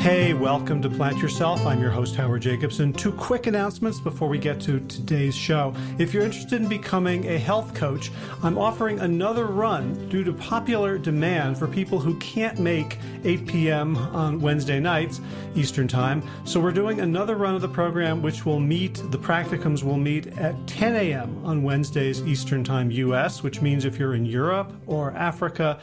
Hey, welcome to Plant Yourself. I'm your host, Howard Jacobson. Two quick announcements before we get to today's show. If you're interested in becoming a health coach, I'm offering another run due to popular demand for people who can't make 8 p.m. on Wednesday nights, Eastern Time. So we're doing another run of the program, which will meet, the practicums will meet at 10 a.m. on Wednesdays, Eastern Time, U.S., which means if you're in Europe or Africa,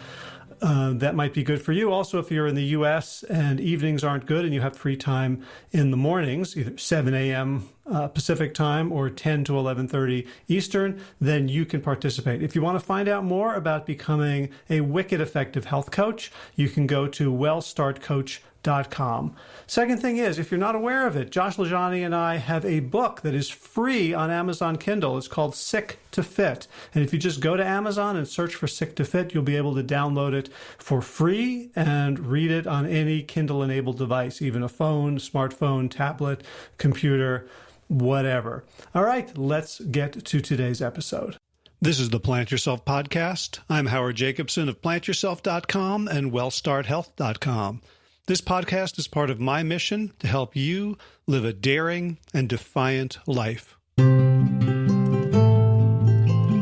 that might be good for you. Also, if you're in the U.S. and evenings aren't good and you have free time in the mornings, either 7 a.m. Pacific time or 10 to 11:30 Eastern, then you can participate. If you want to find out more about becoming a wicked effective health coach, you can go to wellstartcoach.com. Second thing is, if you're not aware of it, Josh Lajani and I have a book that is free on Amazon Kindle. It's called Sick to Fit. And if you just go to Amazon and search for Sick to Fit, you'll be able to download it for free and read it on any Kindle-enabled device, even a phone, smartphone, tablet, computer, whatever. All right, let's get to today's episode. This is the Plant Yourself podcast. I'm Howard Jacobson of plantyourself.com and wellstarthealth.com. This podcast is part of my mission to help you live a daring and defiant life.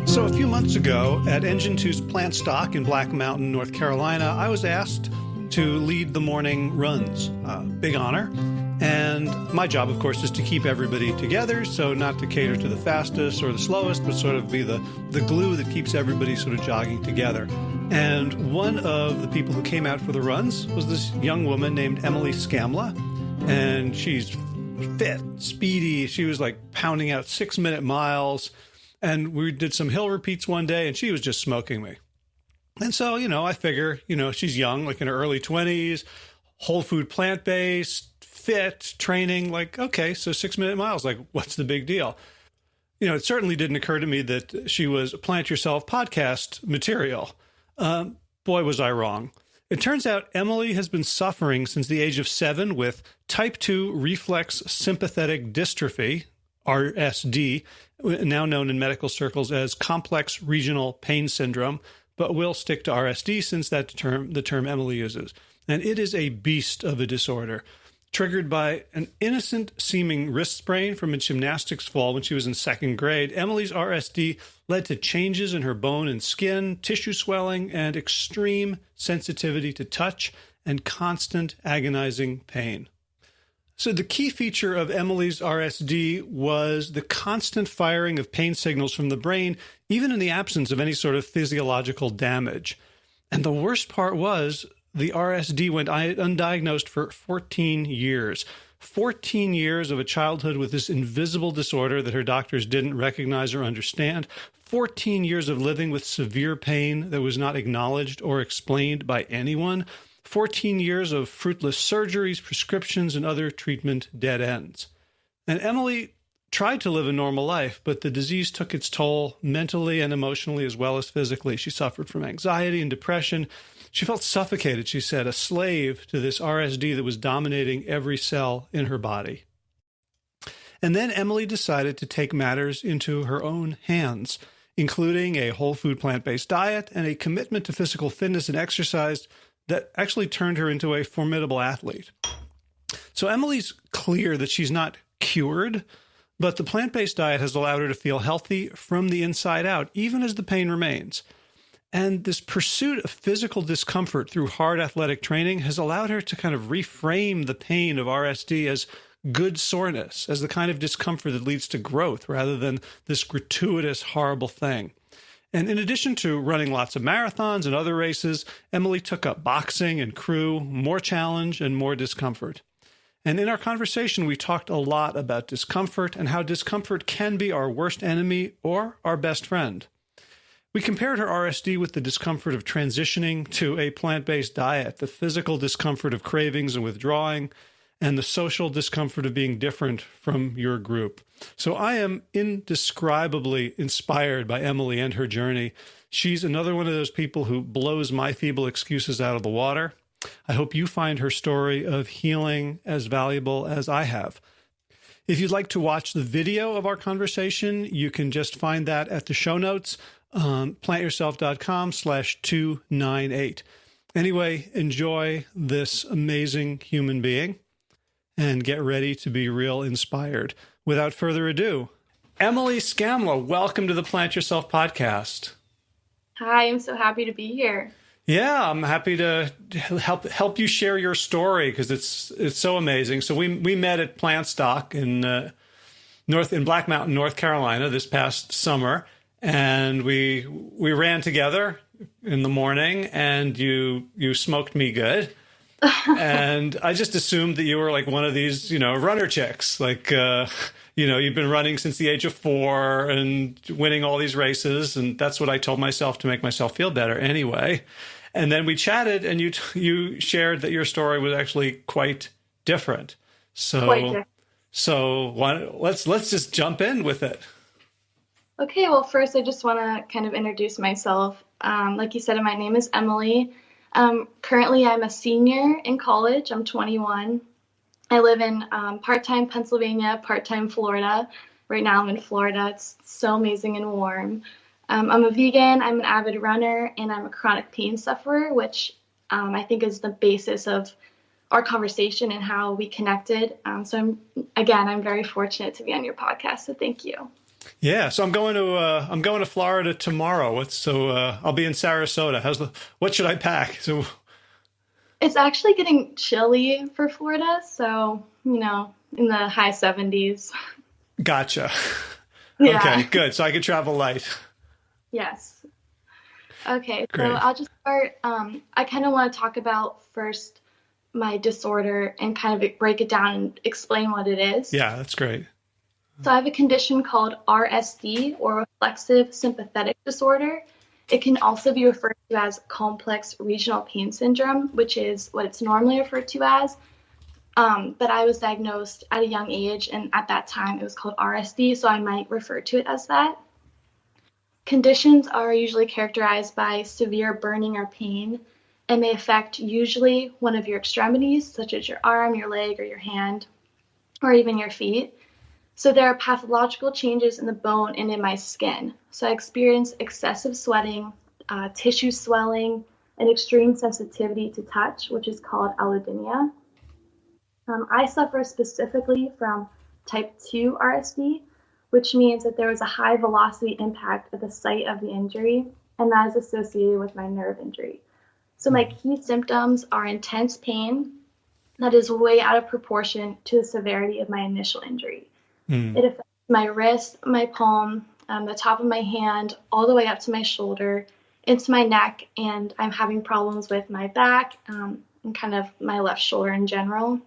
So a few months ago at Engine 2's Plantstock in Black Mountain, North Carolina, I was asked to lead the morning runs. Big honor. And my job, of course, is to keep everybody together, so not to cater to the fastest or the slowest, but sort of be the glue that keeps everybody sort of jogging together. And one of the people who came out for the runs was this young woman named Emily Skamla, and she's fit, speedy. She was like pounding out 6-minute miles, and we did some hill repeats one day, and she was just smoking me. And so, I figure, she's young, like in her early 20s, whole food, plant-based, fit, training, like, okay, so 6-minute miles, like, what's the big deal? It certainly didn't occur to me that she was Plant Yourself podcast material. Boy, was I wrong. It turns out Emily has been suffering since the age of 7 with type 2 reflex sympathetic dystrophy, RSD, now known in medical circles as complex regional pain syndrome, but we'll stick to RSD since that's the term Emily uses. And it is a beast of a disorder, triggered by an innocent-seeming wrist sprain from a gymnastics fall when she was in 2nd grade. Emily's RSD led to changes in her bone and skin, tissue swelling, and extreme sensitivity to touch and constant agonizing pain. So the key feature of Emily's RSD was the constant firing of pain signals from the brain, even in the absence of any sort of physiological damage. And the worst part was the RSD went undiagnosed for 14 years. 14 years of a childhood with this invisible disorder that her doctors didn't recognize or understand. 14 years of living with severe pain that was not acknowledged or explained by anyone. 14 years of fruitless surgeries, prescriptions, and other treatment dead ends. And Emily tried to live a normal life, but the disease took its toll mentally and emotionally as well as physically. She suffered from anxiety and depression. She felt suffocated, she said, a slave to this RSD that was dominating every cell in her body. And then Emily decided to take matters into her own hands, including a whole food plant-based diet and a commitment to physical fitness and exercise that actually turned her into a formidable athlete. So Emily's clear that she's not cured, but the plant-based diet has allowed her to feel healthy from the inside out, even as the pain remains. And this pursuit of physical discomfort through hard athletic training has allowed her to kind of reframe the pain of RSD as good soreness, as the kind of discomfort that leads to growth rather than this gratuitous, horrible thing. And in addition to running lots of marathons and other races, Emily took up boxing and crew, more challenge and more discomfort. And in our conversation, we talked a lot about discomfort and how discomfort can be our worst enemy or our best friend. We compared her RSD with the discomfort of transitioning to a plant-based diet, the physical discomfort of cravings and withdrawing, and the social discomfort of being different from your group. So I am indescribably inspired by Emily and her journey. She's another one of those people who blows my feeble excuses out of the water. I hope you find her story of healing as valuable as I have. If you'd like to watch the video of our conversation, you can just find that at the show notes on plantyourself.com/298. Anyway, enjoy this amazing human being and get ready to be real inspired. Without further ado, Emily Skamla, welcome to the Plant Yourself podcast. Hi, I'm so happy to be here. Yeah, I'm happy to help you share your story because it's so amazing. So we met at Plantstock in Black Mountain, North Carolina this past summer, and we ran together in the morning, and you smoked me good. And I just assumed that you were like one of these, runner chicks, like you've been running since the age of 4 and winning all these races. And that's what I told myself to make myself feel better anyway. And then we chatted and you shared that your story was actually quite different. Let's just jump in with it. Okay, well, first I just want to kind of introduce myself. Like you said, my name is Emily. Currently I'm a senior in college. I'm 21. I live in part-time Pennsylvania, part-time Florida. Right now I'm in Florida. It's so amazing and warm. I'm a vegan, I'm an avid runner, and I'm a chronic pain sufferer, which I think is the basis of our conversation and how we connected. So I'm very fortunate to be on your podcast. So thank you. Yeah, so I'm going to Florida tomorrow. I'll be in Sarasota. What should I pack? So it's actually getting chilly for Florida, so in the high 70s. Gotcha. Yeah. Okay, good. So I can travel light. Yes. Okay, Great. so I'll just start. I kind of want to talk about first my disorder and kind of break it down and explain what it is. Yeah, that's great. So I have a condition called RSD, or Reflexive Sympathetic Disorder. It can also be referred to as complex regional pain syndrome, which is what it's normally referred to as. But I was diagnosed at a young age, and at that time it was called RSD, so I might refer to it as that. Conditions are usually characterized by severe burning or pain, and may affect usually one of your extremities, such as your arm, your leg, or your hand, or even your feet. So there are pathological changes in the bone and in my skin. So I experience excessive sweating, tissue swelling, and extreme sensitivity to touch, which is called allodynia. I suffer specifically from type 2 RSD, which means that there was a high velocity impact at the site of the injury, and that is associated with my nerve injury. So my key symptoms are intense pain that is way out of proportion to the severity of my initial injury. It affects my wrist, my palm, the top of my hand, all the way up to my shoulder, into my neck, and I'm having problems with my back and kind of my left shoulder in general.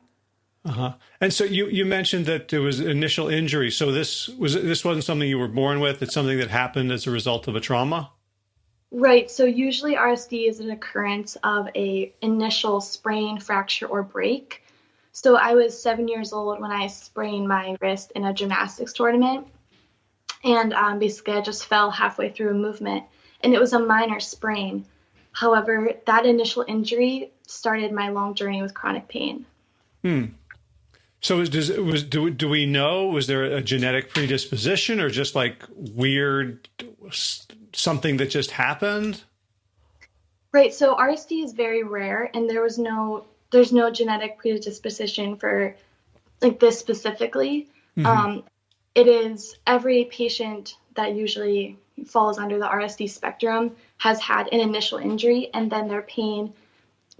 Uh-huh. And so you mentioned that there was initial injury. So this wasn't something you were born with. It's something that happened as a result of a trauma? Right. So usually RSD is an occurrence of a initial sprain, fracture, or break. So I was 7 years old when I sprained my wrist in a gymnastics tournament. And basically I just fell halfway through a movement, and it was a minor sprain. However, that initial injury started my long journey with chronic pain. So do we know, was there a genetic predisposition or just like weird something that just happened? Right. So RSD is very rare, and there's no genetic predisposition for like this specifically. Mm-hmm. It is every patient that usually falls under the RSD spectrum has had an initial injury, and then their pain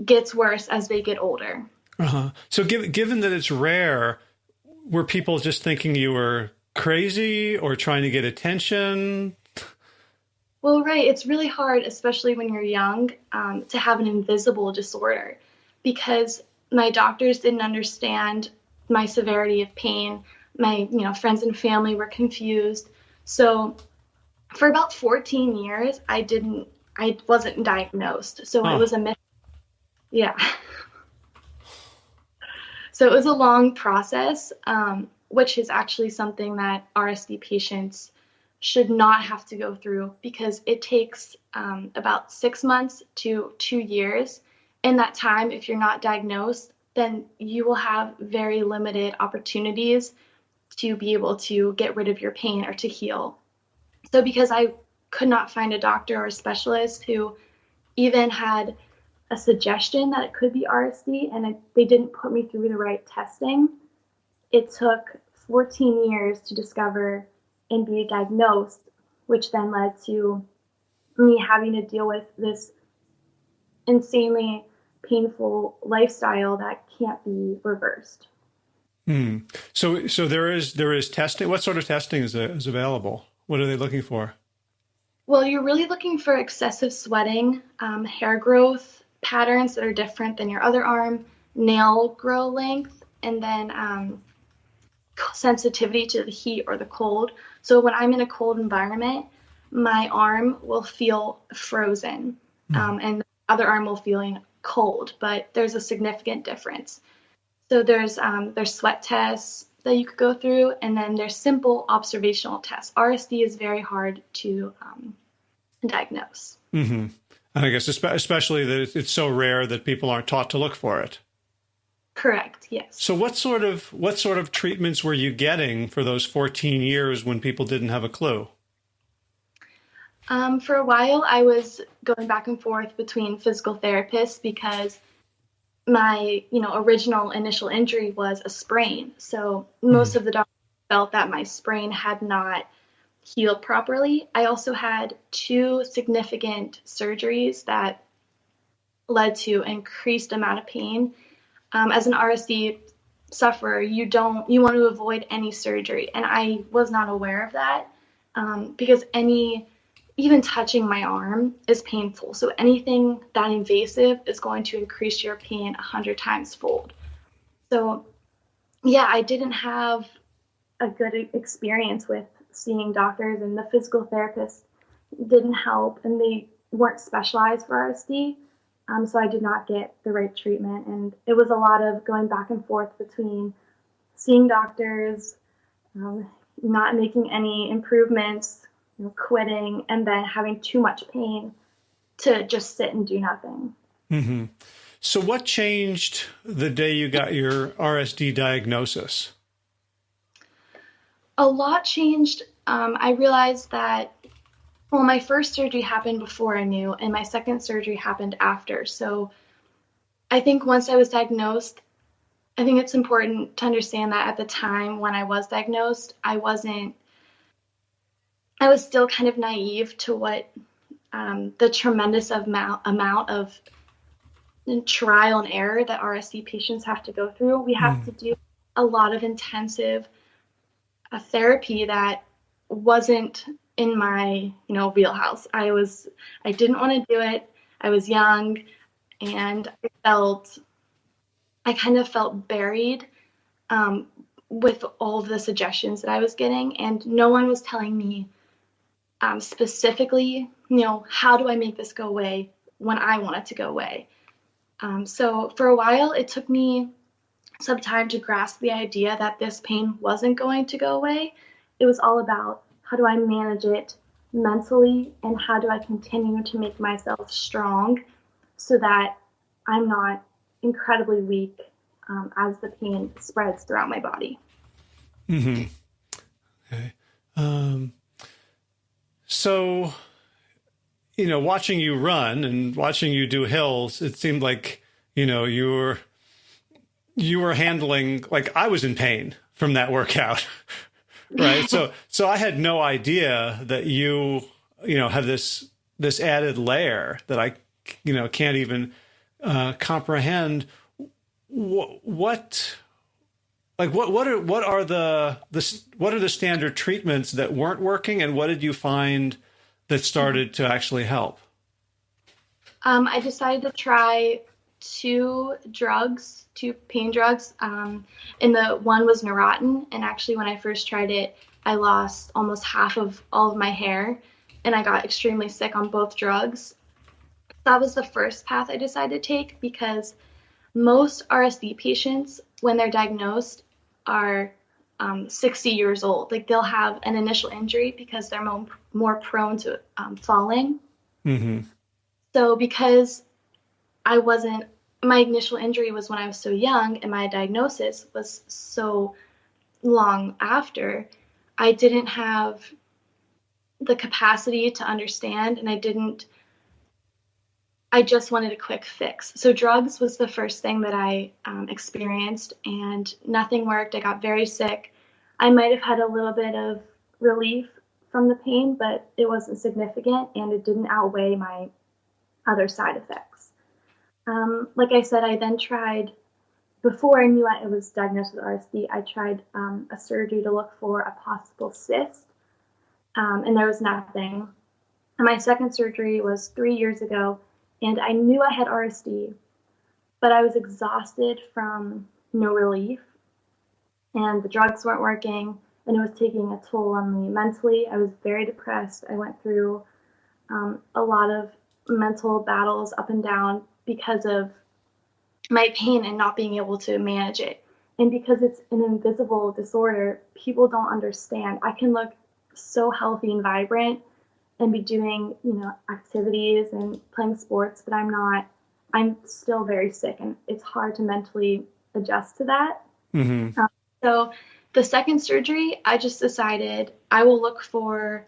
gets worse as they get older. Uh-huh. So given that it's rare, were people just thinking you were crazy or trying to get attention? Well, right. It's really hard, especially when you're young, to have an invisible disorder, because my doctors didn't understand my severity of pain. My friends and family were confused. So for about 14 years, I wasn't diagnosed. So It was a myth. Yeah. So it was a long process, which is actually something that RSD patients should not have to go through, because it takes about 6 months to 2 years. In that time, if you're not diagnosed, then you will have very limited opportunities to be able to get rid of your pain or to heal. So because I could not find a doctor or a specialist who even had a suggestion that it could be RSD, and they didn't put me through the right testing. It took 14 years to discover and be diagnosed, which then led to me having to deal with this insanely painful lifestyle that can't be reversed. So there is testing. What sort of testing is available? What are they looking for? Well, you're really looking for excessive sweating, hair growth patterns that are different than your other arm, nail grow length, and then sensitivity to the heat or the cold. So when I'm in a cold environment, my arm will feel frozen, and the other arm will feel cold, but there's a significant difference. So there's sweat tests that you could go through, and then there's simple observational tests. RSD is very hard to diagnose. And I guess especially that it's so rare that people aren't taught to look for it. Correct. Yes. So what sort of treatments were you getting for those 14 years when people didn't have a clue? For a while, I was going back and forth between physical therapists because my, original initial injury was a sprain. So most of the doctors felt that my sprain had not healed properly. I also had 2 significant surgeries that led to increased amount of pain. As an RSD sufferer, you want to avoid any surgery, and I was not aware of that because even touching my arm is painful. So anything that invasive is going to increase your pain 100 times fold. So yeah, I didn't have a good experience with seeing doctors, and the physical therapists didn't help, and they weren't specialized for RSD. So I did not get the right treatment, and it was a lot of going back and forth between seeing doctors, not making any improvements, quitting, and then having too much pain to just sit and do nothing. So what changed the day you got your RSD diagnosis? A lot changed. I realized that, well, my first surgery happened before I knew, and my second surgery happened after. So I think once I was diagnosed, I think it's important to understand that at the time when I was diagnosed, I was still kind of naive to what the tremendous amount of trial and error that RSD patients have to go through. We have to do a lot of intensive therapy that wasn't in my wheelhouse. I didn't want to do it. I was young, and I kind of felt buried with all of the suggestions that I was getting, and no one was telling me specifically, how do I make this go away when I want it to go away. So for a while, it took me some time to grasp the idea that this pain wasn't going to go away. It was all about, how do I manage it mentally, and how do I continue to make myself strong so that I'm not incredibly weak as the pain spreads throughout my body. Okay. So, watching you run and watching you do hills, it seemed like, you were handling, like I was in pain from that workout, right? So I had no idea that you have this added layer that I, can't even comprehend. What are the standard treatments that weren't working, and what did you find that started to actually help? I decided to try 2 pain drugs, and the one was Neurontin. And actually, when I first tried it, I lost almost half of all of my hair, and I got extremely sick on both drugs. That was the first path I decided to take, because most RSD patients, when they're diagnosed, are 60 years old. Like, they'll have an initial injury because they're more prone to falling. So because my initial injury was when I was so young, and my diagnosis was so long after, I didn't have the capacity to understand, and I didn't I just wanted a quick fix. So drugs was the first thing that I experienced, and nothing worked. I got very sick. I might have had a little bit of relief from the pain, but it wasn't significant, and it didn't outweigh my other side effects. Like I said, I then tried, before I knew I was diagnosed with RSD, I tried a surgery to look for a possible cyst, and there was nothing. And my second surgery was 3 years ago, and I knew I had RSD, but I was exhausted from no relief, and the drugs weren't working, and it was taking a toll on me mentally. I was very depressed. I went through a lot of mental battles up and down because of my pain and not being able to manage it. And because it's an invisible disorder, people don't understand. I can look so healthy and vibrant and be doing, activities and playing sports, but I'm still very sick, and it's hard to mentally adjust to that. Mm-hmm. So the second surgery, I just decided I will look for,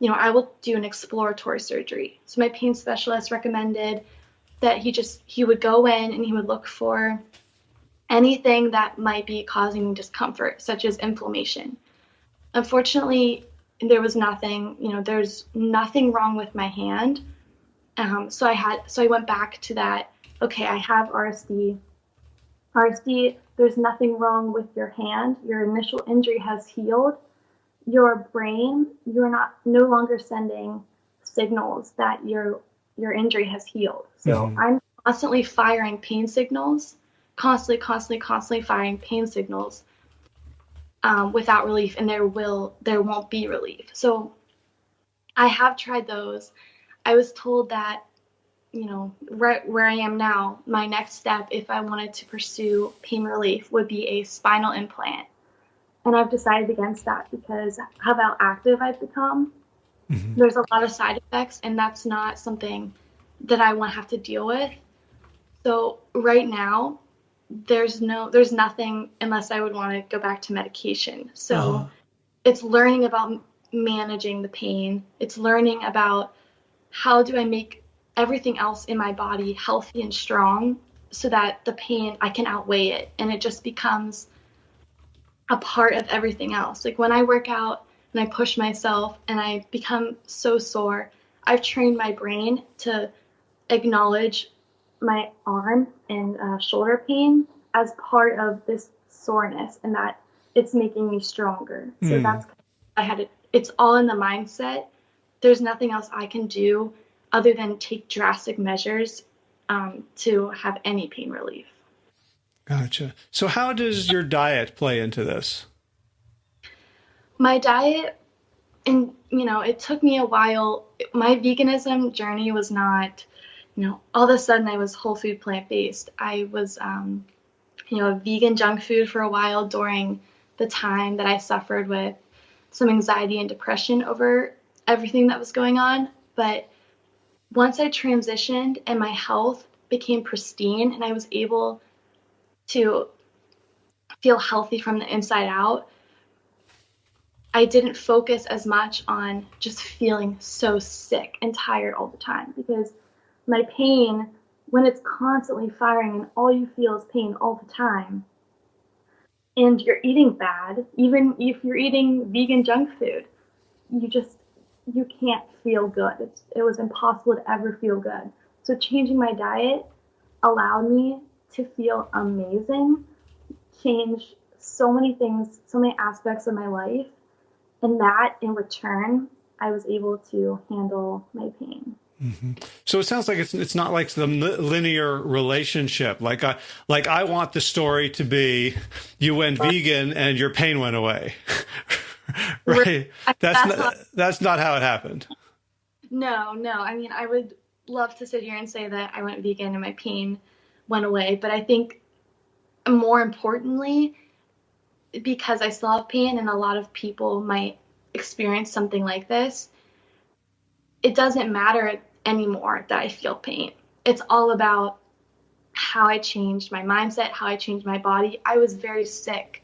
I will do an exploratory surgery. So my pain specialist recommended that he would go in and he would look for anything that might be causing discomfort, such as inflammation. Unfortunately, there was nothing, there's nothing wrong with my hand. So I went back to that. Okay, I have RSD. There's nothing wrong with your hand. Your initial injury has healed. Your brain, you're no longer sending signals that your injury has healed. So I'm constantly firing pain signals, constantly firing pain signals without relief, and there won't be relief. So I have tried those. I was told that, right where I am now, my next step, if I wanted to pursue pain relief, would be a spinal implant. And I've decided against that because how how active I've become. Mm-hmm. There's a lot of side effects, and that's not something that I want to have to deal with. So right now, there's nothing unless I would want to go back to medication. So it's learning about managing the pain. It's learning about how do I make everything else in my body healthy and strong so that the pain, I can outweigh it, and it just becomes a part of everything else. Like when I work out and I push myself and I become so sore, I've trained my brain to acknowledge my arm and shoulder pain as part of this soreness, and that it's making me stronger. So that's, it's all in the mindset. There's nothing else I can do other than take drastic measures to have any pain relief. Gotcha. So how does your diet play into this? My diet, and it took me a while. My veganism journey was not, all of a sudden I was whole food plant-based. I was, vegan junk food for a while during the time that I suffered with some anxiety and depression over everything that was going on. But once I transitioned and my health became pristine and I was able to feel healthy from the inside out, I didn't focus as much on just feeling so sick and tired all the time, because my pain, when it's constantly firing and all you feel is pain all the time, and you're eating bad, even if you're eating vegan junk food, you can't feel good. It was impossible to ever feel good. So changing my diet allowed me to feel amazing, change so many things, so many aspects of my life, and that in return, I was able to handle my pain. Mm-hmm. So it sounds like it's not like the linear relationship. Like I want the story to be you went vegan and your pain went away. Right? That's not how it happened. No. I mean, I would love to sit here and say that I went vegan and my pain went away, but I think more importantly, because I still have pain and a lot of people might experience something like this, it doesn't matter anymore that I feel pain. It's all about how I changed my mindset, how I changed my body. I was very sick.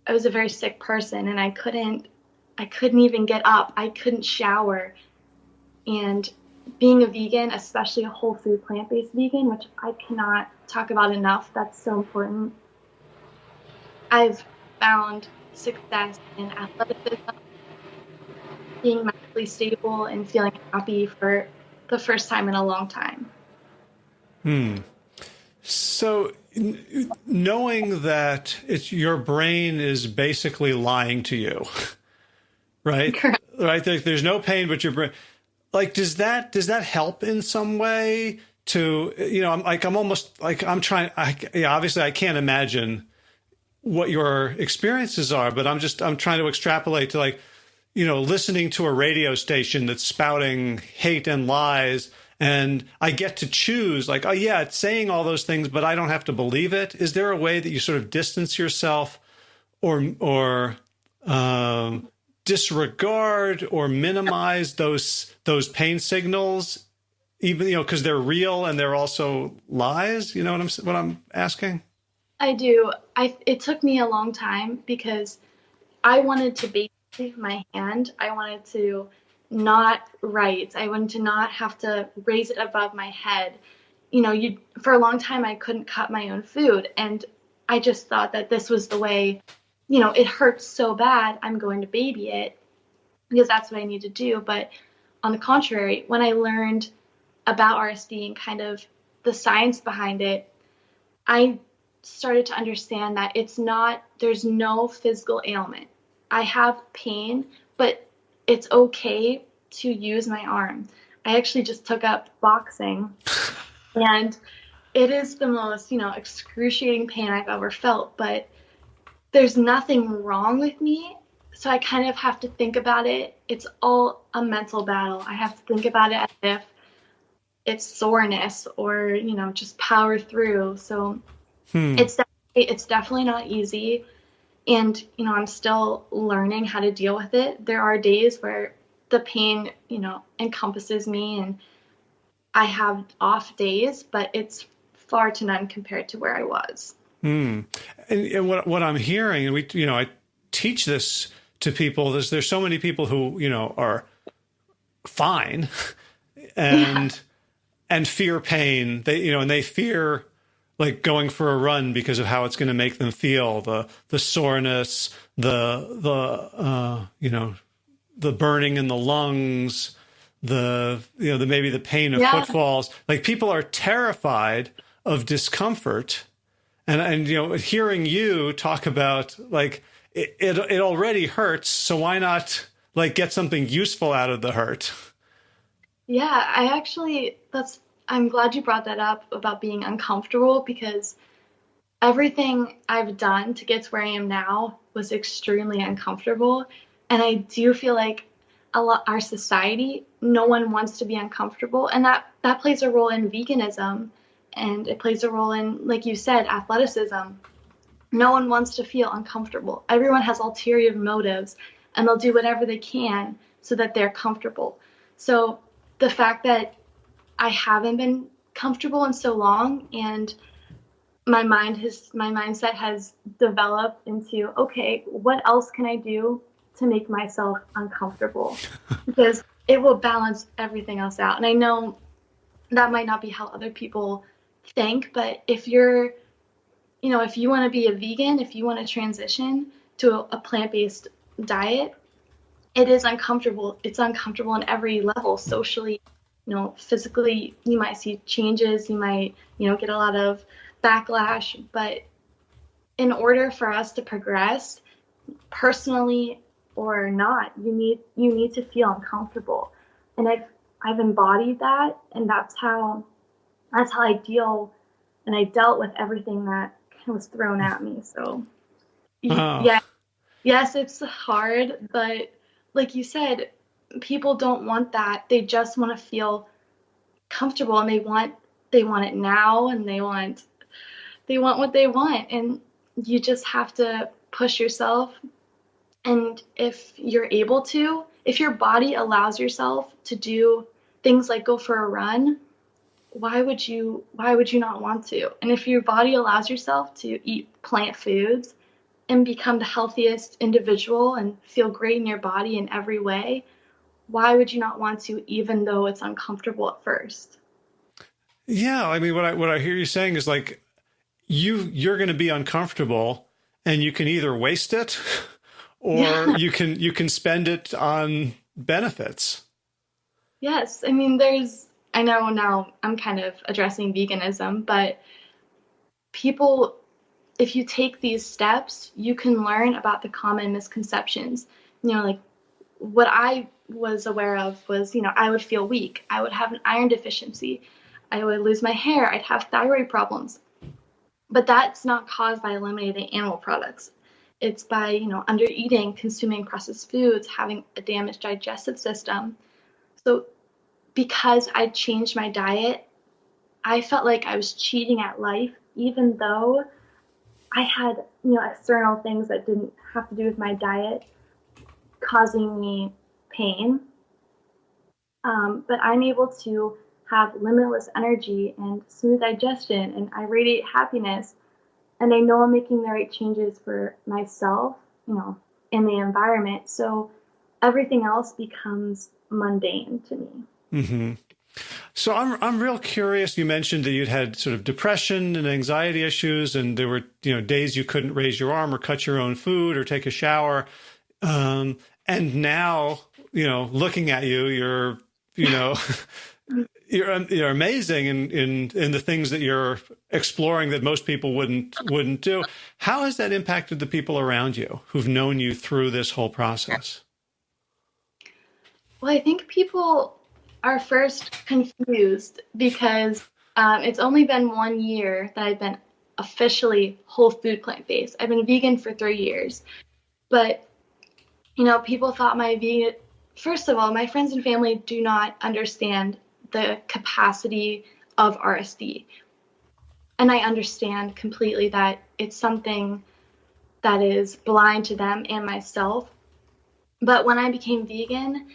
I was a very sick person, and I couldn't even get up. I couldn't shower. And being a vegan, especially a whole food plant-based vegan, which I cannot talk about enough, that's so important. I've found success in athleticism, being mentally stable, and feeling happy for the first time in a long time. So, knowing that it's your brain is basically lying to you, right? Correct. Right. There's no pain, but your brain. Like, does that help in some way? To I'm trying. Obviously, I can't imagine what your experiences are, but I'm trying to extrapolate to, like, listening to a radio station that's spouting hate and lies, and I get to choose, like, oh yeah, it's saying all those things, but I don't have to believe it. Is there a way that you sort of distance yourself, or disregard or minimize those pain signals, even because they're real and they're also lies? You know what I'm asking? I do. It took me a long time because I wanted to basically my hand. I wanted to not write. I wanted to not have to raise it above my head. For a long time I couldn't cut my own food, and I just thought that this was the way. It hurts so bad, I'm going to baby it because that's what I need to do. But on the contrary, when I learned about RSD and kind of the science behind it, I started to understand that there's no physical ailment. I have pain, but it's okay to use my arm. I actually just took up boxing, and it is the most, excruciating pain I've ever felt, but there's nothing wrong with me. So I kind of have to think about it. It's all a mental battle. I have to think about it as if it's soreness or, just power through. So it's definitely not easy. And, I'm still learning how to deal with it. There are days where the pain, encompasses me, and I have off days, but it's far to none compared to where I was. And what I'm hearing, and I teach this to people. There's so many people who are fine and fear pain. They fear, like, going for a run because of how it's going to make them feel, the soreness, the burning in the lungs, maybe the pain of footfalls. Like, people are terrified of discomfort. And hearing you talk about, like, it already hurts, so why not, like, get something useful out of the hurt? Yeah, I'm glad you brought that up about being uncomfortable, because everything I've done to get to where I am now was extremely uncomfortable. And I do feel like our society, no one wants to be uncomfortable. And that plays a role in veganism. And it plays a role in, like you said, athleticism. No one wants to feel uncomfortable. Everyone has ulterior motives, and they'll do whatever they can so that they're comfortable. So the fact that I haven't been comfortable in so long, and my mindset has developed into, okay, what else can I do to make myself uncomfortable? Because it will balance everything else out. And I know that might not be how other people think, but if you want to be a vegan, if you want to transition to a plant-based diet, it is uncomfortable. It's uncomfortable on every level, socially, physically. You might see changes, you might, get a lot of backlash, but in order for us to progress, personally or not, you need to feel uncomfortable. And I've embodied that, and that's how I deal, and I dealt with everything that was thrown at me. So, yeah, yes, it's hard, but like you said, people don't want that. They just want to feel comfortable, and they want it now, and they want what they want, and you just have to push yourself. And if you're able to, if your body allows yourself to do things like go for a run, why would you not want to? And if your body allows yourself to eat plant foods and become the healthiest individual and feel great in your body in every way, why would you not want to, even though it's uncomfortable at first? Yeah, I mean, what I hear you saying is like you're going to be uncomfortable, and you can either waste it, or Yeah. you can spend it on benefits. Yes. I mean, I know now I'm kind of addressing veganism, but people, if you take these steps, you can learn about the common misconceptions. Like what I was aware of was, I would feel weak. I would have an iron deficiency. I would lose my hair. I'd have thyroid problems. But that's not caused by eliminating animal products. It's by, under eating, consuming processed foods, having a damaged digestive system. So because I changed my diet, I felt like I was cheating at life, even though I had, external things that didn't have to do with my diet causing me pain. But I'm able to have limitless energy and smooth digestion, and I radiate happiness. And I know I'm making the right changes for myself, in the environment. So everything else becomes mundane to me. Mm-hmm. So I'm real curious. You mentioned that you'd had sort of depression and anxiety issues, and there were days you couldn't raise your arm or cut your own food or take a shower. And now looking at you, you're you know you're amazing in the things that you're exploring that most people wouldn't do. How has that impacted the people around you who've known you through this whole process? Well, I think people are first confused because it's only been 1 year that I've been officially whole food plant-based. I've been vegan for 3 years, but people thought my vegan. First of all, my friends and family do not understand the capacity of RSD, and I understand completely that it's something that is blind to them and myself. But when I became vegan,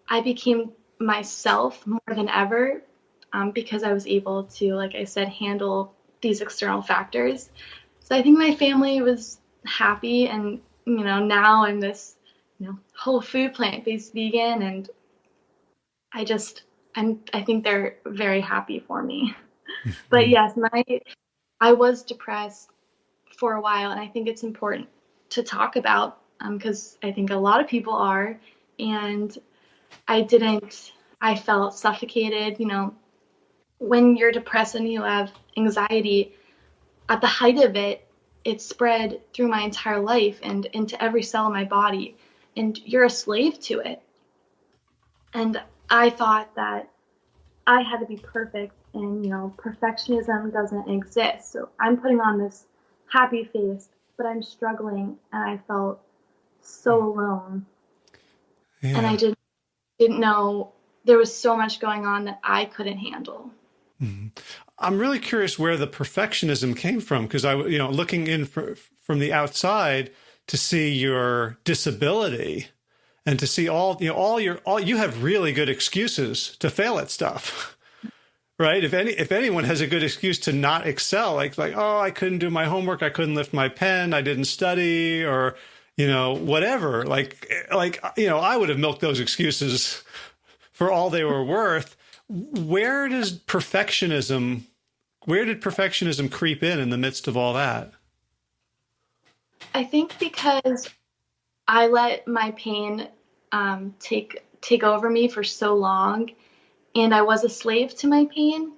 I became myself more than ever, because I was able to, like I said, handle these external factors. So I think my family was happy, and now I'm this whole food plant-based vegan, and I just I think they're very happy for me. But yes, I was depressed for a while, and I think it's important to talk about, because I think a lot of people are, and I didn't. I felt suffocated. When you're depressed and you have anxiety, at the height of it, it spread through my entire life and into every cell in my body, and you're a slave to it. And I thought that I had to be perfect, and perfectionism doesn't exist. So I'm putting on this happy face, but I'm struggling, and I felt so alone. And I Yeah. didn't know there was so much going on that I couldn't handle. Mm-hmm. I'm really curious where the perfectionism came from, because looking in from the outside to see your disability and to see all you have really good excuses to fail at stuff. Right? If anyone has a good excuse to not excel, like oh, I couldn't do my homework, I couldn't lift my pen, I didn't study, or whatever. I would have milked those excuses for all they were worth. Where did perfectionism creep in the midst of all that? I think because I let my pain take over me for so long, and I was a slave to my pain.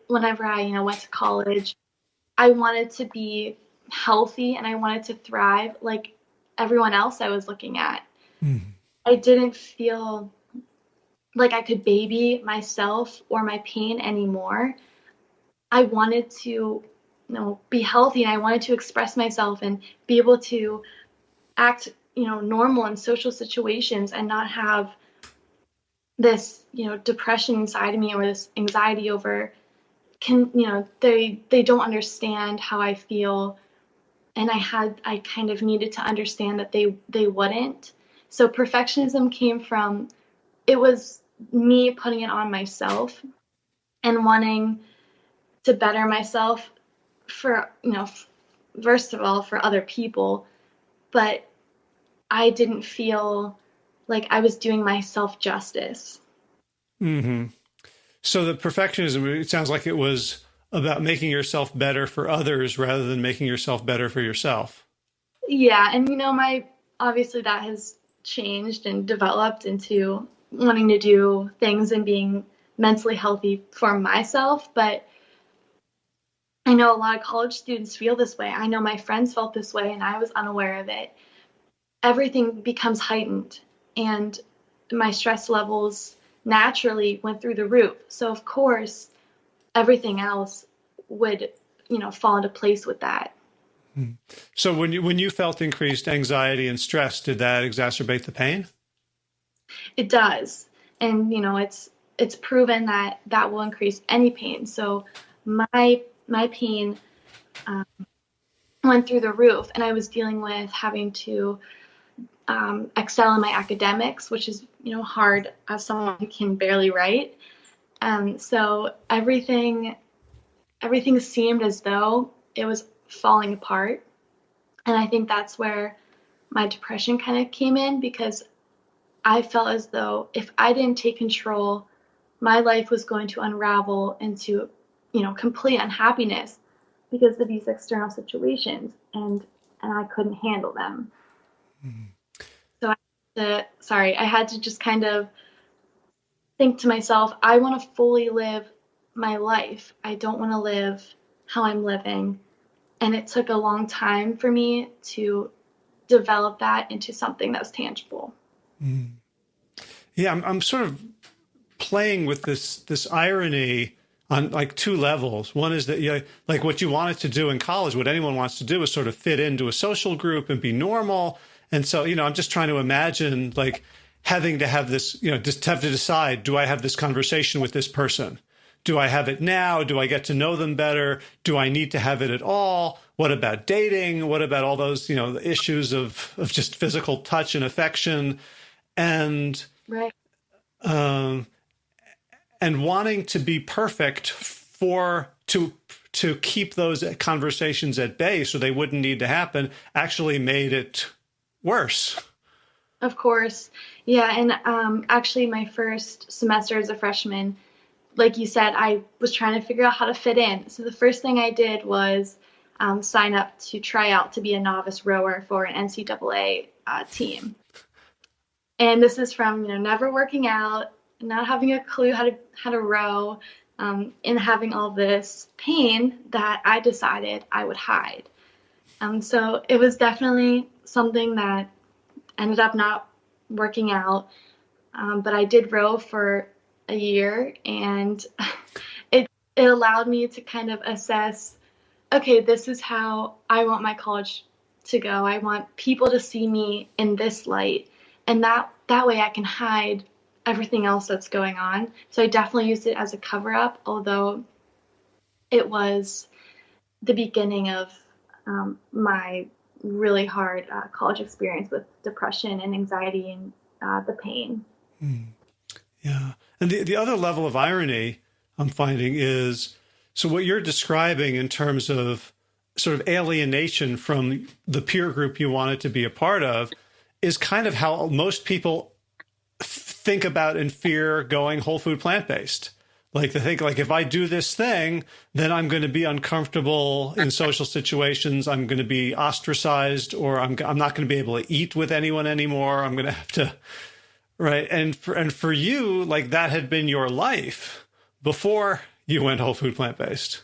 Whenever I went to college, I wanted to be healthy and I wanted to thrive like everyone else I was looking at. Mm. I didn't feel like I could baby myself or my pain anymore. I wanted to, be healthy, and I wanted to express myself and be able to act, normal in social situations and not have this, depression inside of me or this anxiety over they don't understand how I feel, and I kind of needed to understand that they wouldn't. So perfectionism came from, it was me putting it on myself and wanting to better myself for, first of all, for other people, but I didn't feel like I was doing myself justice. Mm-hmm. So the perfectionism, it sounds like it was about making yourself better for others rather than making yourself better for yourself. Yeah, and my obviously that has changed and developed into wanting to do things and being mentally healthy for myself, but I know a lot of college students feel this way. I know my friends felt this way and I was unaware of it. Everything becomes heightened and my stress levels naturally went through the roof. So of course, everything else would, fall into place with that. So when you felt increased anxiety and stress, did that exacerbate the pain? It does. And it's proven that that will increase any pain. So my pain went through the roof and I was dealing with having to excel in my academics, which is hard as someone who can barely write. So everything seemed as though it was falling apart, and I think that's where my depression kind of came in because I felt as though if I didn't take control, my life was going to unravel into complete unhappiness because of these external situations, and I couldn't handle them. So I had to just kind of think to myself, I want to fully live my life. I don't want to live how I'm living. And it took a long time for me to develop that into something that was tangible. Yeah, I'm sort of playing with this irony on like two levels. One is that like what you wanted to do in college, what anyone wants to do is sort of fit into a social group and be normal. And so, I'm just trying to imagine like having to have this, just have to decide, do I have this conversation with this person? Do I have it now? Do I get to know them better? Do I need to have it at all? What about dating? What about all those, the issues of just physical touch and affection? And Right. um, and wanting to be perfect to keep those conversations at bay so they wouldn't need to happen actually made it worse. Of course. Yeah. And actually, my first semester as a freshman, like you said, I was trying to figure out how to fit in. So the first thing I did was sign up to try out to be a novice rower for an NCAA team. And this is from never working out, not having a clue how to row, and having all this pain that I decided I would hide. So it was definitely something that ended up not working out, but I did row for a year, and it allowed me to kind of assess, okay, this is how I want my college to go. I want people to see me in this light, and that way I can hide everything else that's going on. So I definitely used it as a cover up, although it was the beginning of my really hard college experience with depression and anxiety and the pain. Yeah. And the other level of irony I'm finding is, so what you're describing in terms of sort of alienation from the peer group you wanted to be a part of is kind of how most people think about and fear going whole food plant-based. Like they think like if I do this thing, then I'm going to be uncomfortable in social situations. I'm going to be ostracized, or I'm not going to be able to eat with anyone anymore. I'm going to have to, right? And for you, like that had been your life before you went whole food plant-based.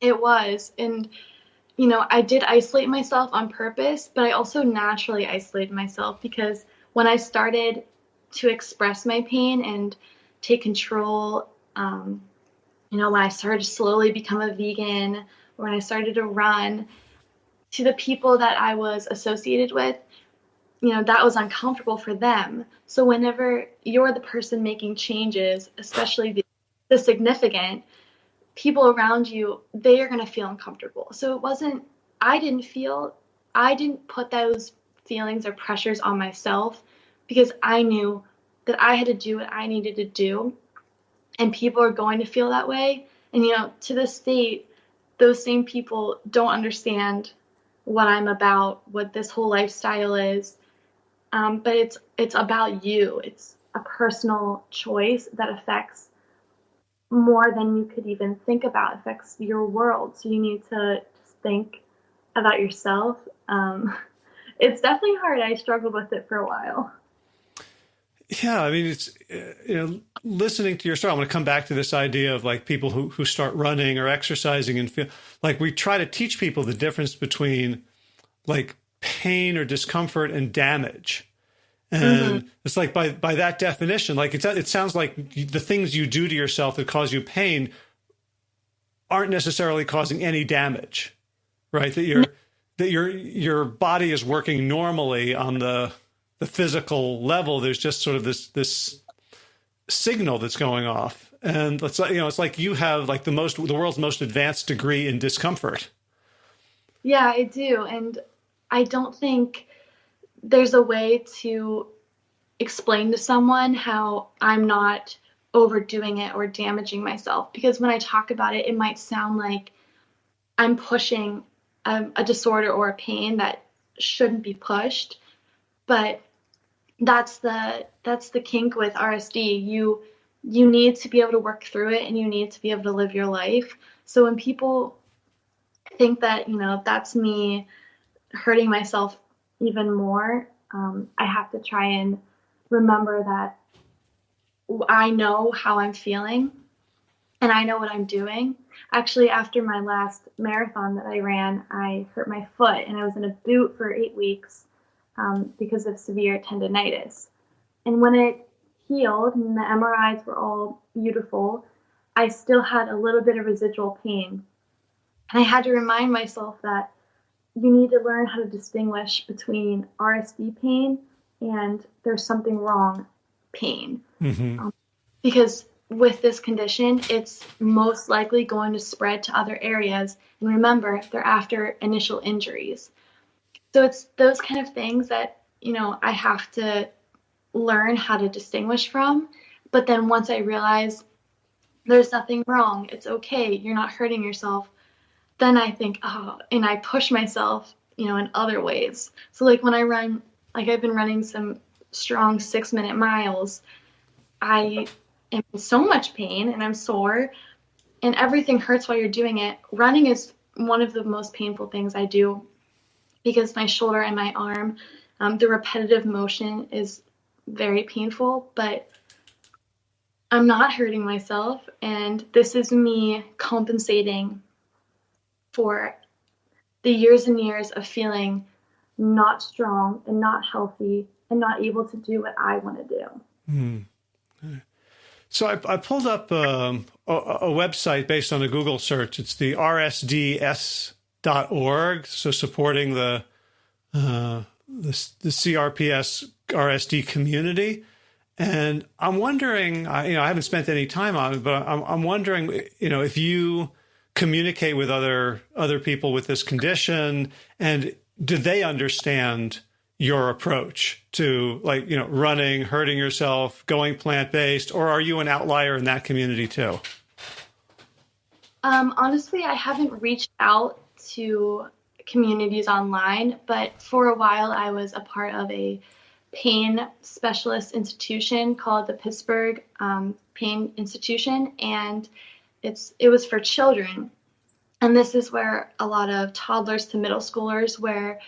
It was. And, I did isolate myself on purpose, but I also naturally isolated myself because when I started to express my pain and take control, when I started to slowly become a vegan, or when I started to run, to the people that I was associated with, that was uncomfortable for them. So whenever you're the person making changes, especially the significant, people around you, they are going to feel uncomfortable. So I didn't put those feelings or pressures on myself because I knew that I had to do what I needed to do, and people are going to feel that way. And, to this date, those same people don't understand what I'm about, what this whole lifestyle is. but it's about you. It's a personal choice that affects more than you could even think about, affects your world. So you need to just think about yourself. It's definitely hard. I struggled with it for a while. Yeah, I mean, it's listening to your story. I'm going to come back to this idea of like people who start running or exercising and feel like we try to teach people the difference between like pain or discomfort and damage. And it's like by that definition, like it sounds like the things you do to yourself that cause you pain aren't necessarily causing any damage, right? That your body is working normally on the physical level. There's just sort of this signal that's going off, and it's like you have like the world's most advanced degree in discomfort. Yeah, I do, and I don't think there's a way to explain to someone how I'm not overdoing it or damaging myself, because when I talk about it, it might sound like I'm pushing a disorder or a pain that shouldn't be pushed. But that's the kink with RSD. You need to be able to work through it, and you need to be able to live your life. So when people think that, that's me hurting myself even more, I have to try and remember that I know how I'm feeling and I know what I'm doing. Actually, after my last marathon that I ran, I hurt my foot and I was in a boot for 8 weeks because of severe tendonitis. And when it healed and the MRIs were all beautiful, I still had a little bit of residual pain. And I had to remind myself that you need to learn how to distinguish between RSD pain and there's something wrong pain. Because with this condition, it's most likely going to spread to other areas. And remember, they're after initial injuries. So it's those kind of things that, I have to learn how to distinguish from. But then once I realize there's nothing wrong, it's okay, you're not hurting yourself, then I think, and I push myself, in other ways. So like when I run, like I've been running some strong 6-minute miles, I am in so much pain and I'm sore and everything hurts while you're doing it. Running is one of the most painful things I do because my shoulder and my arm, the repetitive motion is very painful, but I'm not hurting myself. And this is me compensating for the years and years of feeling not strong and not healthy and not able to do what I want to do. So I pulled up a website based on a Google search. It's the rsds.org, so supporting the CRPS RSD community. And I'm wondering, I haven't spent any time on it, but I'm wondering, if you communicate with other people with this condition, and do they understand your approach to running, hurting yourself, going plant-based, or are you an outlier in that community too? Honestly, I haven't reached out to communities online, but for a while I was a part of a pain specialist institution called the Pittsburgh Pain Institution, and it was for children. And this is where a lot of toddlers to middle schoolers were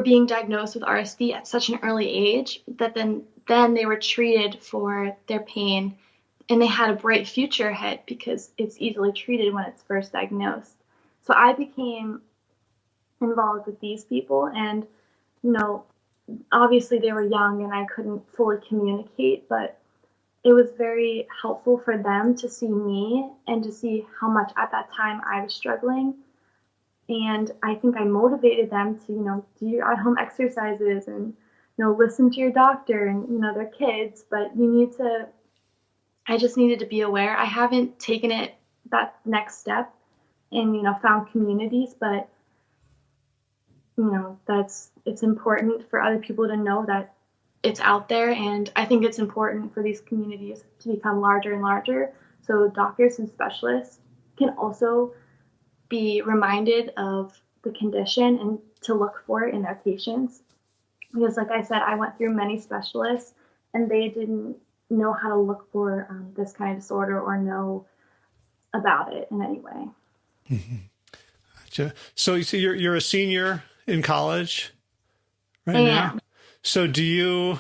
being diagnosed with RSD at such an early age that then they were treated for their pain, and they had a bright future ahead because it's easily treated when it's first diagnosed. So I became involved with these people, and obviously they were young and I couldn't fully communicate, but it was very helpful for them to see me and to see how much at that time I was struggling. And I think I motivated them to, do your at-home exercises and, listen to your doctor and, their kids. But I just needed to be aware. I haven't taken it that next step and, found communities, but, it's important for other people to know that it's out there. And I think it's important for these communities to become larger and larger. So doctors and specialists can also be reminded of the condition and to look for it in their patients. because like I said, I went through many specialists and they didn't know how to look for this kind of disorder or know about it in any way. Gotcha. So you see, you're a senior in college right now. And So do you?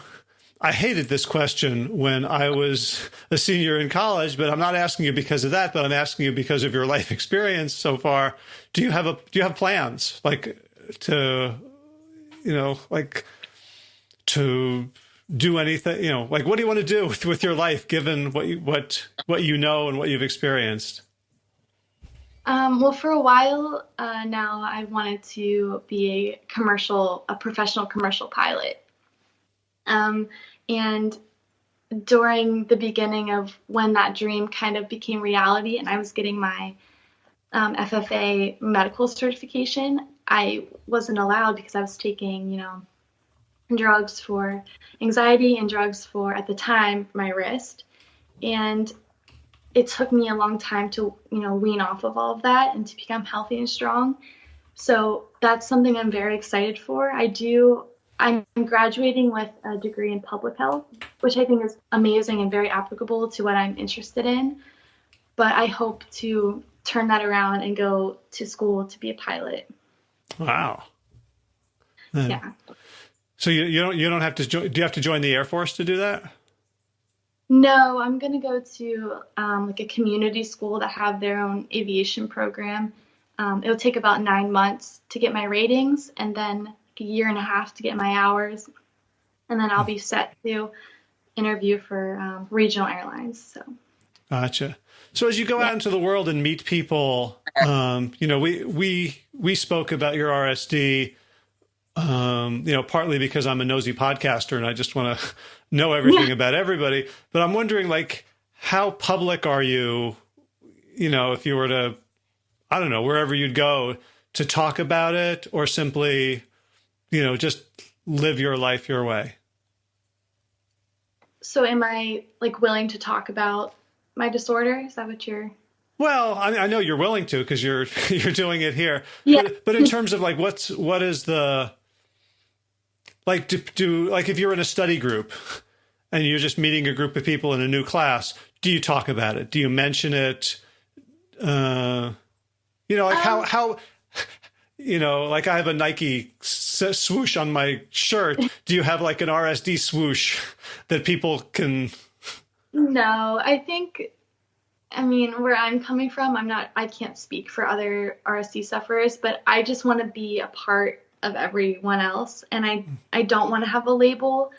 I hated this question when I was a senior in college, but I'm not asking you because of that. But I'm asking you because of your life experience so far. Do you have plans like to, like to do anything? Like what do you want to do with your life given what you know and what you've experienced? well, for a while now, I wanted to be a professional commercial pilot. And during the beginning of when that dream kind of became reality and I was getting my FFA medical certification, I wasn't allowed because I was taking, drugs for anxiety and drugs for, at the time, my wrist. And it took me a long time to, wean off of all of that and to become healthy and strong. So that's something I'm very excited for. I'm graduating with a degree in public health, which I think is amazing and very applicable to what I'm interested in. But I hope to turn that around and go to school to be a pilot. Wow. Yeah. So you don't have to do you have to join the Air Force to do that? No, I'm going to go to like a community school that have their own aviation program. It'll take about 9 months to get my ratings and then like a year and a half to get my hours. And then I'll be set to interview for regional airlines. So. Gotcha. So as you go out into the world and meet people, we spoke about your RSD, partly because I'm a nosy podcaster and I just want to know everything about everybody. But I'm wondering, like, how public are you, if you were to, I don't know, wherever you'd go to talk about it or simply, just live your life your way? So am I like willing to talk about my disorder? Is that what you're? Well, I know you're willing to because you're doing it here. Yeah. But in terms of like what is the like do like if you're in a study group and you're just meeting a group of people in a new class, do you talk about it? Do you mention it? How like I have a Nike swoosh on my shirt. Do you have like an RSD swoosh that people can? No, where I'm coming from, I can't speak for other RSD sufferers, but I just want to be a part of everyone else. And I don't want to have a label.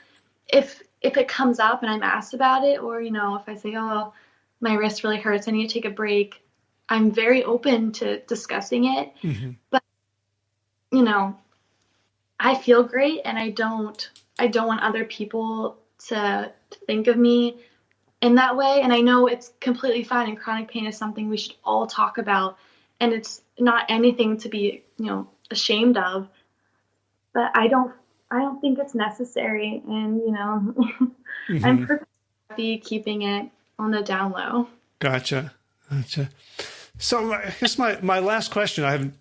If it comes up and I'm asked about it, or, if I say, oh, my wrist really hurts, I need to take a break, I'm very open to discussing it. Mm-hmm. But, I feel great and I don't want other people to think of me in that way. And I know it's completely fine. And chronic pain is something we should all talk about. And it's not anything to be, ashamed of. But I don't think it's necessary. And, mm-hmm. I'm perfectly happy keeping it on the down low. Gotcha. So I guess my last question, I have,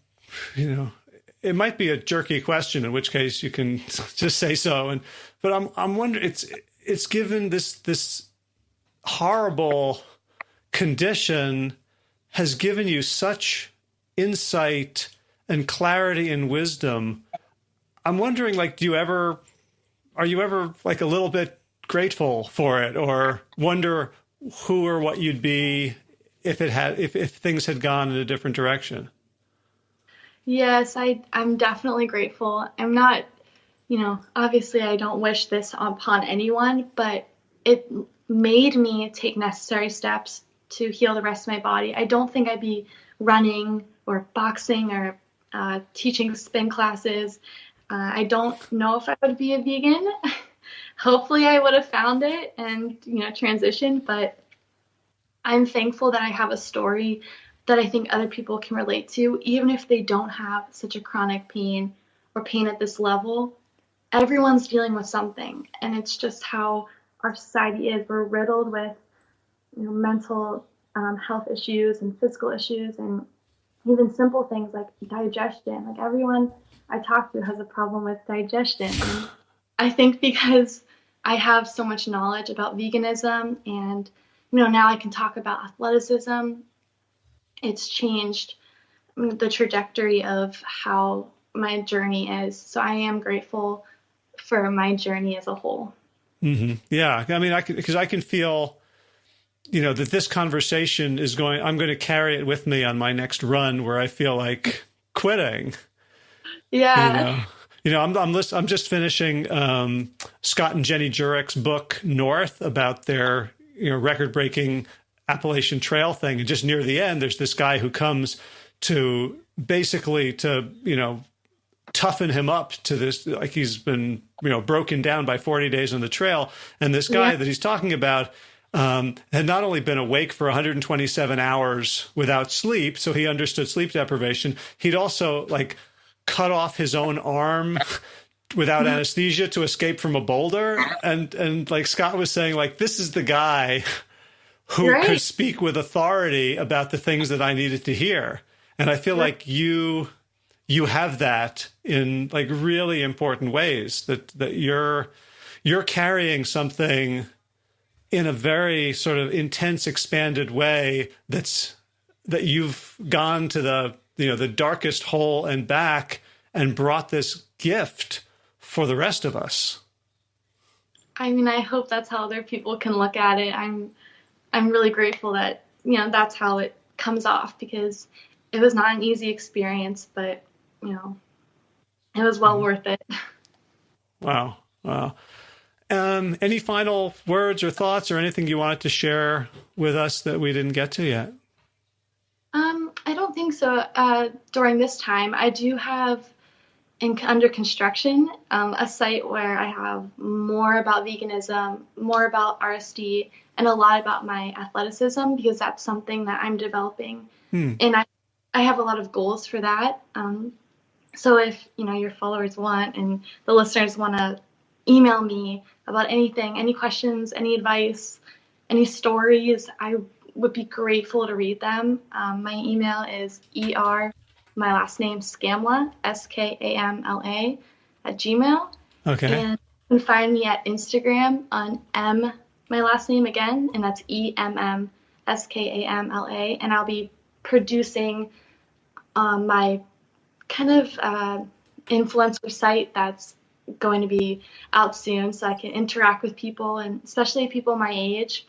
it might be a jerky question, in which case you can just say so. But I'm wondering, it's given this horrible condition has given you such insight and clarity and wisdom. I'm wondering, like, are you ever like a little bit grateful for it or wonder who or what you'd be if things had gone in a different direction? Yes, I'm definitely grateful. I'm not, obviously I don't wish this upon anyone, but it made me take necessary steps to heal the rest of my body. I don't think I'd be running or boxing or teaching spin classes. I don't know if I would be a vegan. Hopefully I would have found it and, transitioned, but I'm thankful that I have a story that I think other people can relate to, even if they don't have such a chronic pain or pain at this level. Everyone's dealing with something, and it's just how our society is. We're riddled with mental health issues and physical issues, and even simple things like digestion. Like everyone I talk to has a problem with digestion. And I think because I have so much knowledge about veganism and, now I can talk about athleticism, it's changed the trajectory of how my journey is. So I am grateful for my journey as a whole. Mm-hmm. Yeah. I mean, because I can feel, that this conversation I'm going to carry it with me on my next run where I feel like quitting. Yeah. I'm just finishing Scott and Jenny Jurek's book North about their record-breaking Appalachian Trail thing, and just near the end, there's this guy who comes to basically toughen him up to this, like he's been broken down by 40 days on the trail, and this guy that he's talking about had not only been awake for 127 hours without sleep, so he understood sleep deprivation. He'd also cut off his own arm without anesthesia to escape from a boulder. And like Scott was saying, this is the guy who could speak with authority about the things that I needed to hear. And I feel like you have that in really important ways, that you're carrying something in a very sort of intense, expanded way that you've gone to the darkest hole and back and brought this gift for the rest of us. I mean, I hope that's how other people can look at it. I'm really grateful that, that's how it comes off, because it was not an easy experience, but, it was well worth it. Wow. Any final words or thoughts or anything you wanted to share with us that we didn't get to yet? I don't think so. During this time, I do have under construction a site where I have more about veganism, more about RSD, and a lot about my athleticism, because that's something that I'm developing. And I have a lot of goals for that. So if, your followers want and the listeners want to email me about anything, any questions, any advice, any stories, I would be grateful to read them. My email is my last name, Skamla, Skamla, @gmail. Okay. And you can find me at Instagram on my last name again, and that's EMM Skamla. And I'll be producing my kind of influencer site that's going to be out soon, so I can interact with people, and especially people my age.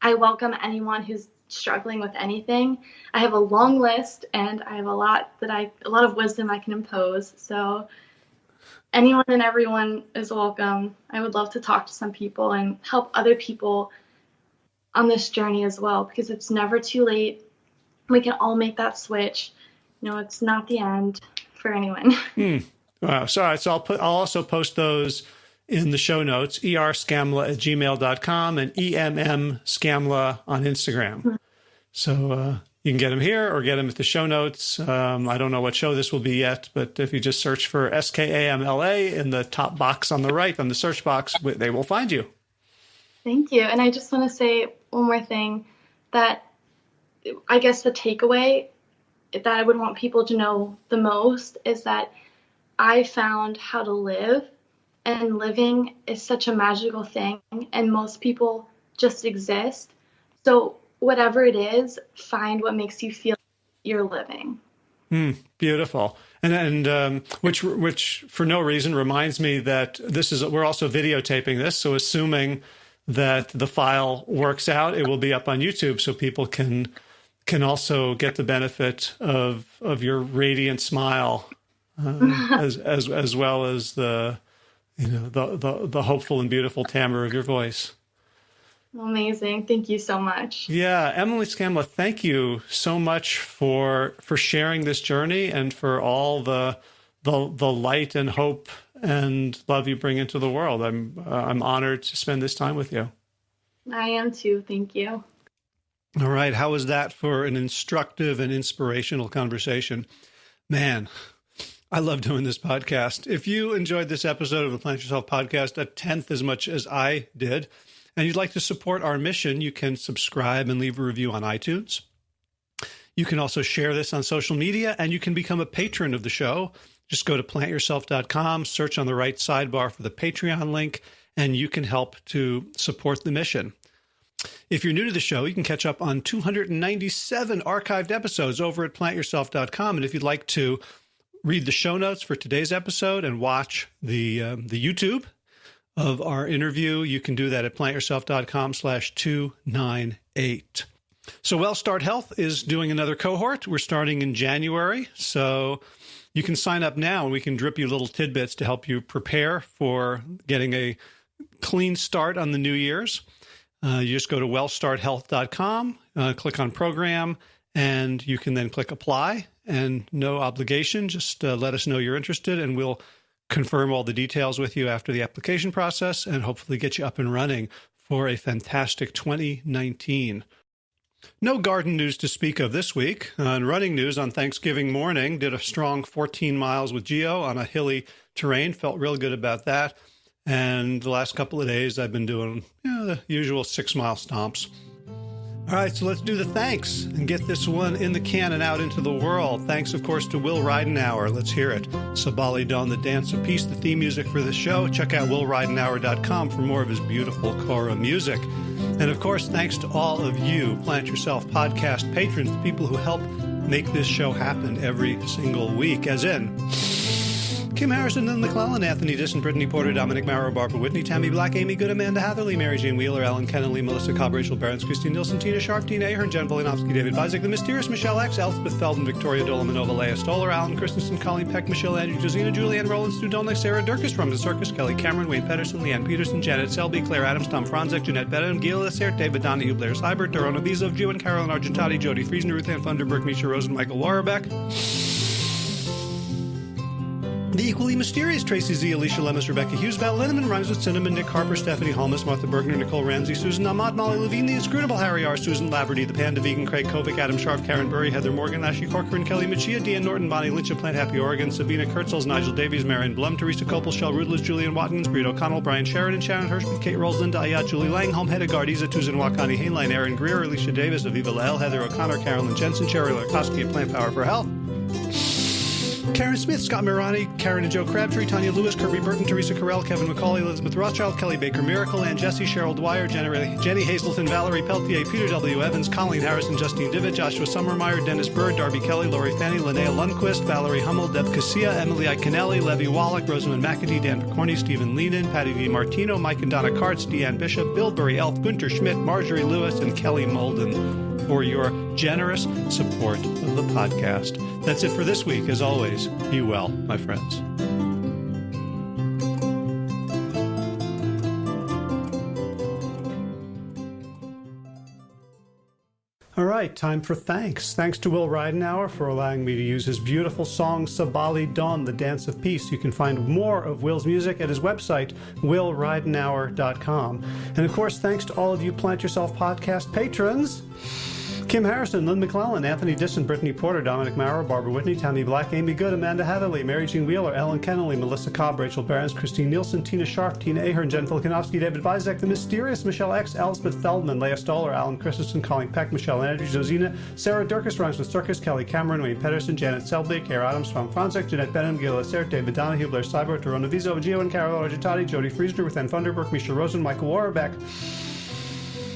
I welcome anyone who's struggling with anything. I have a long list, and I have a lot of wisdom I can impose. So anyone and everyone is welcome. I would love to talk to some people and help other people on this journey as well, because it's never too late. We can all make that switch. It's not the end for anyone. Wow. So I'll also post those in the show notes, erskamla@gmail.com and EMM on Instagram. So you can get them here or get them at the show notes. I don't know what show this will be yet, but if you just search for SKAMLA in the top box on the right, on the search box, they will find you. Thank you. And I just want to say one more thing, that I guess the takeaway that I would want people to know the most is that I found how to live, and living is such a magical thing, and most people just exist. So whatever it is, find what makes you feel you're living. Beautiful. And which for no reason reminds me that we're also videotaping this. So assuming that the file works out, it will be up on YouTube, so people can also get the benefit of your radiant smile, as well as the hopeful and beautiful timbre of your voice. Amazing. Thank you so much. Yeah. Emily Skamla, thank you so much for sharing this journey and for all the light and hope and love you bring into the world. I'm honored to spend this time with you. I am too. Thank you. All right. How was that for an instructive and inspirational conversation? Man, I love doing this podcast. If you enjoyed this episode of the Plant Yourself podcast a tenth as much as I did, and you'd like to support our mission, you can subscribe and leave a review on iTunes. You can also share this on social media, and you can become a patron of the show. Just go to plantyourself.com, search on the right sidebar for the Patreon link, and you can help to support the mission. If you're new to the show, you can catch up on 297 archived episodes over at plantyourself.com. And if you'd like to read the show notes for today's episode and watch the YouTube of our interview, you can do that at plantyourself.com/298. So WellStart Health is doing another cohort. We're starting in January. So you can sign up now and we can drip you little tidbits to help you prepare for getting a clean start on the New Year's. You just go to wellstarthealth.com, click on program, and you can then click apply, and no obligation. Just let us know you're interested, and we'll confirm all the details with you after the application process and hopefully get you up and running for a fantastic 2019. No garden news to speak of this week. Running news on Thanksgiving morning, did a strong 14 miles with Gio on a hilly terrain. Felt real good about that. And the last couple of days, I've been doing the usual 6-mile stomps. All right, so let's do the thanks and get this one in the can and out into the world. Thanks, of course, to Will Ridenauer. Let's hear it. Sabali Dawn, the Dance of Peace, the theme music for the show. Check out willridenauer.com for more of his beautiful Kora music. And, of course, thanks to all of you, Plant Yourself podcast patrons, the people who help make this show happen every single week, as in Kim Harrison, Lynn McClellan, Anthony Disson, Brittany Porter, Dominic Marrow, Barbara Whitney, Tammy Black, Amy Good, Amanda Hatherley, Mary Jane Wheeler, Ellen Kennelly, Melissa Cobb, Rachel Barons, Christine Nielsen, Tina Sharp, Tina Ahern, Jen Volinovsky, David Vizek, The Mysterious Michelle X, Elspeth Feldman, Victoria Dolomanova, Leah Stoller, Alan Christensen, Colleen Peck, Michelle Andrew, Josina, Julianne Rollins, Stu Dolnick, Sarah Durkis, from the Circus, Kelly Cameron, Wayne Pedersen, Leanne Peterson, Janet Selby, Claire Adams, Tom Franzek, Jeanette Benham, Gil Lassert, David Donahue, Blair Seibert, Dorona Bizov, Jew and Carolyn Argentati, Jody Friesen, Ruth Ann Funderburg, Misha Rosen, Michael Warbeck. The Equally Mysterious, Tracy Z, Alicia Lemus, Rebecca Hughes, Val Linneman, Rhymes with Cinnamon, Nick Harper, Stephanie Holmes, Martha Bergner, Nicole Ramsey, Susan Ahmad, Molly Levine, The Inscrutable, Harry R., Susan Laverty, The Panda Vegan, Craig Kovic, Adam Sharf, Karen Burry, Heather Morgan, Ashley Corcoran, Kelly Machia, Deanne Norton, Bonnie Lynch of Plant Happy Oregon, Sabina Kurtzels, Nigel Davies, Marion Blum, Teresa Copel, Shell Rudless, Julian Watkins, Breed O'Connell, Brian Sheridan, Sharon Hirschman, Kate Rolls, Linda Ayat, Julie Langholm, Hedda Gardiza, Tuzan Wakani, Hainline, Aaron Greer, Alicia Davis, Aviva Lael, Heather O'Connor, Carolyn Jensen, Sherry Larkowski of Plant Power for Health, Karen Smith, Scott Mirani, Karen and Joe Crabtree, Tanya Lewis, Kirby Burton, Teresa Carell, Kevin McCauley, Elizabeth Rothschild, Kelly Baker Miracle, Ann Jesse, Cheryl Dwyer, Jenny Hazelton, Valerie Peltier, Peter W. Evans, Colleen Harrison, Justine Divitt, Joshua Summermeyer, Dennis Bird, Darby Kelly, Lori Fanny, Linnea Lundquist, Valerie Hummel, Deb Casilla, Emily Iconelli, Levy Wallach, Rosamund McAtee, Dan Picorni, Stephen Leenan, Patty D. Martino, Mike and Donna Kartz, Deanne Bishop, Bill Burry Elf, Gunter Schmidt, Marjorie Lewis, and Kelly Molden for your generous support of the podcast. That's it for this week. As always, be well, my friends. All right, time for thanks. Thanks to Will Ridenauer for allowing me to use his beautiful song, Sabali Dawn, the Dance of Peace. You can find more of Will's music at his website, willridenauer.com. And of course, thanks to all of you Plant Yourself podcast patrons. Kim Harrison, Lynn McClellan, Anthony Disson, Brittany Porter, Dominic Marrow, Barbara Whitney, Tammy Black, Amy Good, Amanda Hatherley, Mary Jean Wheeler, Ellen Kennelly, Melissa Cobb, Rachel Barons, Christine Nielsen, Tina Sharp, Tina Ahern, Jen Filikanovsky, David Vizek, The Mysterious Michelle X, Elspeth Feldman, Leah Stoller, Alan Christensen, Colleen Peck, Michelle Andrew, Josina, Sarah Durkis, Rhymes with Circus, Kelly Cameron, Wayne Pedersen, Janet Selby, Claire Adams, Tom Franzek, Jeanette Benham, Gil Lassert, David Donahue, Blair Seibert, Dorona Bizov, Gio and Carol Argentati, Jody Friesen, Ruth Ann Funderburg, Misha Rosen, Michael Warbeck.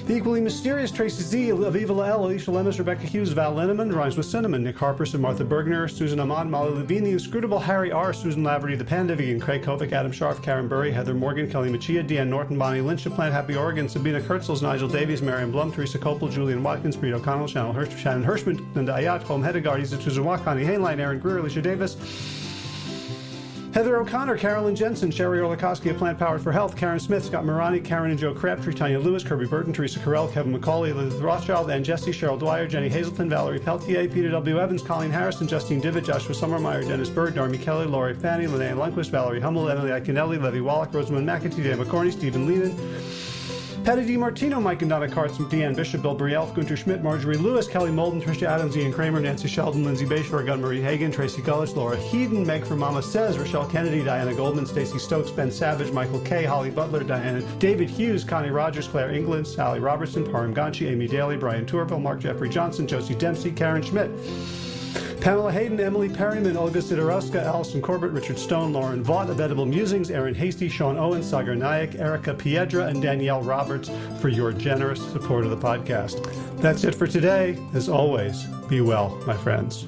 The Equally Mysterious, Tracy Z, Aviva Lael, Alicia Lemus, Rebecca Hughes, Val Linneman, Rhymes with Cinnamon, Nick Harper, and Martha Bergner, Susan Ahmad, Molly Levine, The Inscrutable, Harry R., Susan Laverty, The Panda Vegan, Craig Kovic, Adam Sharf, Karen Burry, Heather Morgan, Kelly Machia, Deanne Norton, Bonnie Lynch of Plant Happy Oregon, Sabina Kurtzels, Nigel Davies, Marion Blum, Teresa Copel, Julian Watkins, Breed O'Connell, Shannon Hirschman, Linda Ayat, Home Hedda Gardiza, Tuzan Wakani, Hainline, Aaron Greer, Alicia Davis, Heather O'Connor, Carolyn Jensen, Sherry Orlikowski of Plant Powered for Health, Karen Smith, Scott Mirani, Karen and Joe Crabtree, Tanya Lewis, Kirby Burton, Teresa Carell, Kevin McCauley, Elizabeth Rothschild, Ann Jesse, Cheryl Dwyer, Jenny Hazelton, Valerie Peltier, Peter W. Evans, Colleen Harrison, Justine Divitt, Joshua Summermeyer, Dennis Bird, Darby Kelly, Lori Fanny, Linnea Lundquist, Valerie Hummel, Emily Iconelli, Levy Wallach, Rosamund McAtee, Dan McCorney, Stephen Leenan, Patty D. Martino, Mike and Donna Kartz, Deanne Bishop, Bill Brielf, Gunter Schmidt, Marjorie Lewis, Kelly Molden, Tricia Adams, Ian Kramer, Nancy Sheldon, Lindsay Bayshore, Gunn-Marie Hagan, Tracy Gullich, Laura Heaton, Meg for Mama Says, Rochelle Kennedy, Diana Goldman, Stacey Stokes, Ben Savage, Michael K., Holly Butler, Diana, David Hughes, Connie Rogers, Claire England, Sally Robertson, Param Ganchi, Amy Daly, Brian Tourville, Mark Jeffrey Johnson, Josie Dempsey, Karen Schmidt, Pamela Hayden, Emily Perryman, Olga Sidorowska, Allison Corbett, Richard Stone, Lauren Vaught of Edible Musings, Aaron Hasty, Sean Owen, Sagar Nayak, Erica Piedra, and Danielle Roberts for your generous support of the podcast. That's it for today. As always, be well, my friends.